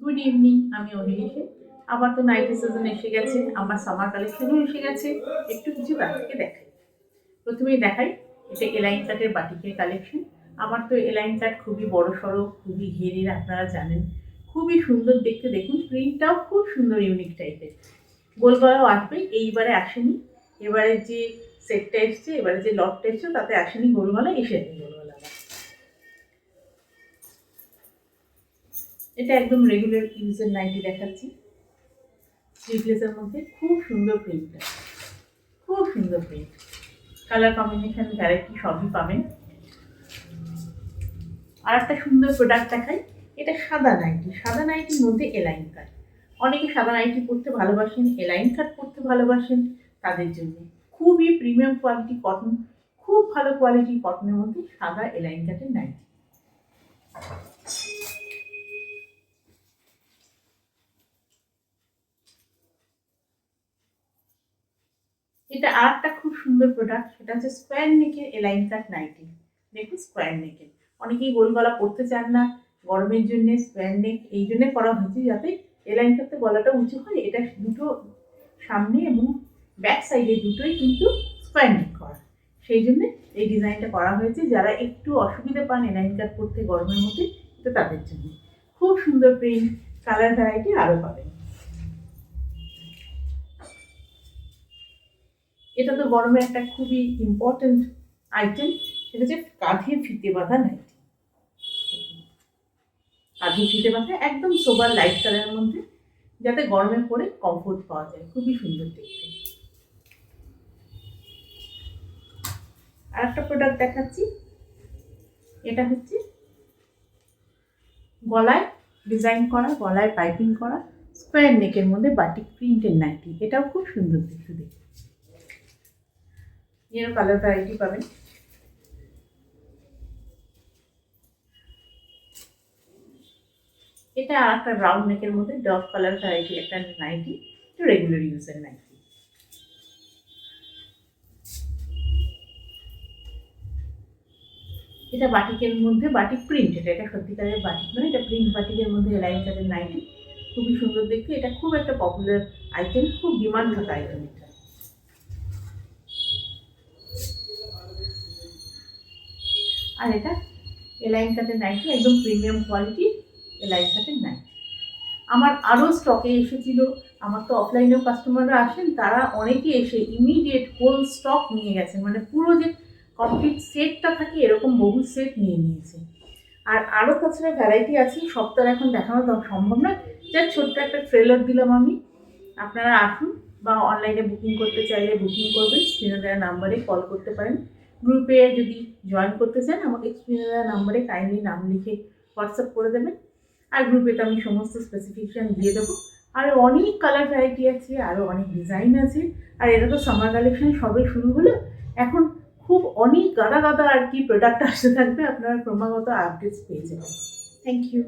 Good evening, আমি অনিমেষে। আবার তো নাইটি সিজন এসে গেছে, আমার সামার কালেকশনও এসে গেছে। একটু কিছু তার থেকে দেখাই। প্রথমেই দেখাই, এটা এলাইন কাটের বাটিকের কালেকশন। আমার তো এলাইন কাট খুবই বড় সড়ো, খুবই ঘেরের, আপনারা জানেন। খুবই সুন্দর দেখতে, দেখুন প্রিন্টটাও খুব সুন্দর, ইউনিক টাইপের। গোলগলাও আসবে, এইবারে আসেনি। এবারে যে সেটটা এসছে, এবারে যে লটটা এসছে তাতে আসেনি গোলগলা, এসেছে গোলগলা। এটা একদম রেগুলার ইউজের নাইটি দেখাচ্ছি। স্লিভলেসের মধ্যে খুব সুন্দর প্রিন্টটা, খুব সুন্দর প্রিন্ট, কালার কম্বিনেশন, ভ্যারাইটি সবই পাবেন। আর একটা সুন্দর প্রোডাক্ট দেখাই, এটা সাদা নাইটি। সাদা নাইটির মধ্যে এলাইন কাট। অনেকে সাদা নাইটি পরতে ভালোবাসেন, এলাইন কাট পরতে ভালোবাসেন, তাদের জন্য খুবই প্রিমিয়াম কোয়ালিটি কটন, খুব ভালো কোয়ালিটি কটনের মধ্যে সাদা এলাইন কাটের নাইটি। এটা আর একটা খুব সুন্দর প্রোডাক্ট, সেটা হচ্ছে স্কোয়ার নেকের এলাইন কাট নাইটি। দেখুন স্কোয়ার নেকের, অনেকেই গোল গলা পরতে চান না গরমের জন্য। স্কোয়ার নেক এই জন্য করা হয়েছে যাতে এলাইন কাটতে গলাটা উঁচু হয়। এটা দুটো সামনে এবং ব্যাক সাইডে দুটোই কিন্তু স্কোয়ার নেক করা, সেই জন্য এই ডিজাইনটা করা হয়েছে। যারা একটু অসুবিধা পান এলাইন কাট করতে গরমের মধ্যে, তো তাদের জন্য খুব সুন্দর প্রিন্ট, কালার ভ্যারাইটি আরও পাবেন। এটা তো গরমের একটা খুবই ইম্পর্টেন্ট আইটেম, সেটা হচ্ছে কাঁধে ফিতে বাঁধা নাইটি। কাঁধে ফিতে বাঁধা একদম সোবার লাইট কালারের মধ্যে, যাতে গরমে পরে কমফোর্ট পাওয়া যায়, খুবই সুন্দর দেখতে। আর একটা প্রোডাক্ট দেখাচ্ছি, এটা হচ্ছে গলায় ডিজাইন করা, গলায় পাইপিং করা, স্কোয়ার নেকের মধ্যে বাটিক প্রিন্টের নাইটি। এটাও খুব সুন্দর দেখতে। এরও কালার ভ্যারাইটি পাবেন। এটা আর একটা রাউন্ড নেকের মধ্যে ডভ কালার ভ্যারাইটি একটা নাইটি, এটা রেগুলার ইউজের নাইটি। এটা বাটিকের মধ্যে বাটিক প্রিন্ট, এটা সত্যিকারের বাটিক নয়, এটা প্রিন্ট বাটিকের মধ্যে এলাইন কাটের নাইটি, খুবই সুন্দর দেখতে। এটা খুব একটা পপুলার আইটেম, খুব ডিমান্ড থাকা আইটেম এটা। আর এটা এলাইন কাটের নাইটি, একদম প্রিমিয়াম কোয়ালিটি এলাইন কাটের নাইটি। আমার আরও স্টকে এসেছিল, আমার তো অফলাইনেও কাস্টমাররা আসেন, তারা অনেকে এসে ইমিডিয়েট হোল স্টক নিয়ে গেছেন, মানে পুরো যে কমপ্লিট সেটটা থাকে এরকম বহু সেট নিয়ে নিয়েছে। আর আরও তাছাড়া ভ্যারাইটি আছে, সব তো এখন দেখানো সম্ভব নয়, যা ছোট্ট একটা ট্রেলার দিলাম আমি। আপনারা আসুন, বা অনলাইনে বুকিং করতে চাইলে বুকিং করবেন, স্ক্রিনে দেওয়া নাম্বারে কল করতে পারেন। গ্রুপে যদি জয়েন করতে চান, আমাকে স্ক্রিনে দেওয়া নাম্বারে কাইন্ডলি নাম লিখে হোয়াটসঅ্যাপ করে দেবেন, আর গ্রুপে তো আমি সমস্ত স্পেসিফিকেশান দিয়ে দেবো। আরও অনেক কালার ভ্যারাইটি আছে, আরও অনেক ডিজাইন আছে। আর এটা তো সামার কালেকশন সবে শুরু হলো, এখন খুব অনেক গাদা গাদা আর কি প্রোডাক্ট আসতে থাকবে, আপনারা ক্রমাগত আপডেটস পেয়ে যাবেন। Thank you.